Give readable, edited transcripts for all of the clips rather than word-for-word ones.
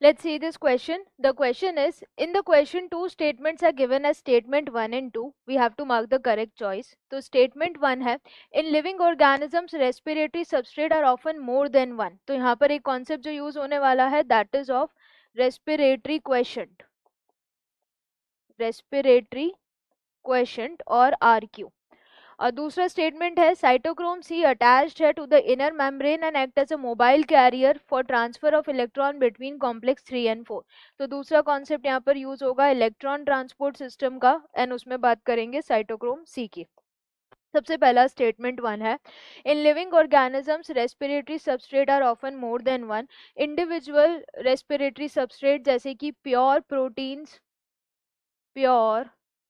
Let's see this question. The question is, in the question, two statements are given as statement 1 and 2. We have to mark the correct choice. तो statement 1 है, in living organisms respiratory substrate are often more than one. तो यहाँ पर एक concept जो use होने वाला है, that is of respiratory quotient. Respiratory quotient और RQ. और दूसरा स्टेटमेंट है, साइटोक्रोम सी अटैच्ड है to the inner membrane and act as a mobile carrier for transfer of electron between complex 3 and 4. तो दूसरा कॉन्सेप्ट यहाँ पर यूज होगा इलेक्ट्रॉन ट्रांसपोर्ट सिस्टम का, एंड उसमें बात करेंगे साइटोक्रोम सी की. सबसे पहला स्टेटमेंट 1 है, in living organisms respiratory substrate are often more than one. Individual respiratory substrate जैसे कि प्योर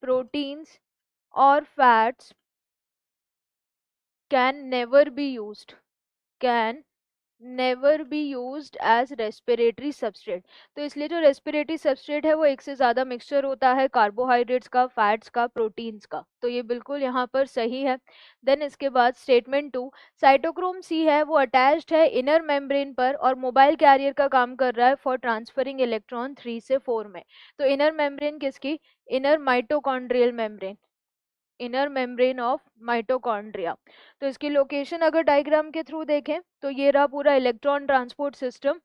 प्रोटीन्स और fats can never be used as respiratory substrate. तो इसलिए जो रेस्पिरेटरी सबस्ट्रेट है वो एक से ज्यादा मिक्सचर होता है कार्बोहाइड्रेट्स का, फैट्स का, प्रोटीन्स का. तो ये बिल्कुल यहाँ पर सही है. देन इसके बाद स्टेटमेंट 2, साइटोक्रोम सी है वो अटैच्ड है इनर मेम्ब्रेन पर और मोबाइल कैरियर का काम कर रहा है फॉर ट्रांसफरिंग इलेक्ट्रॉन 3 से 4 में. तो इनर मेम्ब्रेन किसकी? Inner mitochondrial membrane, inner membrane of mitochondria. तो इसकी लोकेशन अगर डायग्राम के थ्रू देखें तो ये रहा पूरा इलेक्ट्रॉन ट्रांसपोर्ट सिस्टम.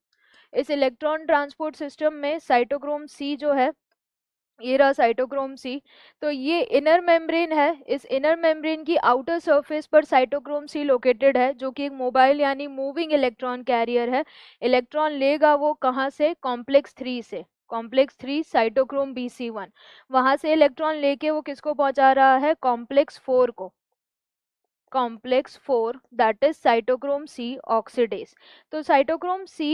इस इलेक्ट्रॉन ट्रांसपोर्ट सिस्टम में साइटोक्रोम सी जो है, ये रहा साइटोक्रोम सी. तो ये इनर मेम्ब्रेन है. इस इनर मेम्ब्रेन की आउटर सरफेस पर साइटोक्रोम सी लोकेटेड है, जो कि एक मोबाइल यानी मूविंग इलेक्ट्रॉन कैरियर है. इलेक्ट्रॉन लेगा वो कहाँ से? कॉम्प्लेक्स 3 से. कॉम्प्लेक्स 3 साइटोक्रोम BC1, वहां से इलेक्ट्रॉन लेके वो किसको पहुंचा रहा है? कॉम्प्लेक्स 4 को. Complex 4 that is cytochrome C oxidase. तो साइटोक्रोम सी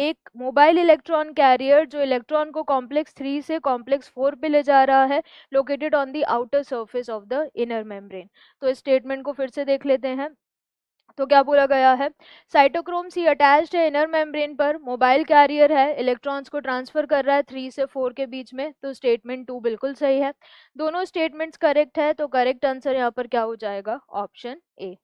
एक मोबाइल इलेक्ट्रॉन कैरियर जो इलेक्ट्रॉन को कॉम्प्लेक्स 3 से कॉम्प्लेक्स 4 पे ले जा रहा है, located on the outer surface of the inner membrane. तो इस स्टेटमेंट को फिर से देख लेते हैं. तो क्या बोला गया है? साइटोक्रोम सी अटैच्ड है इनर मेम्ब्रेन पर, मोबाइल कैरियर है, इलेक्ट्रॉन्स को ट्रांसफर कर रहा है 3 से 4 के बीच में. तो स्टेटमेंट 2 बिल्कुल सही है. दोनों स्टेटमेंट्स करेक्ट है, तो करेक्ट आंसर यहाँ पर क्या हो जाएगा? Option A.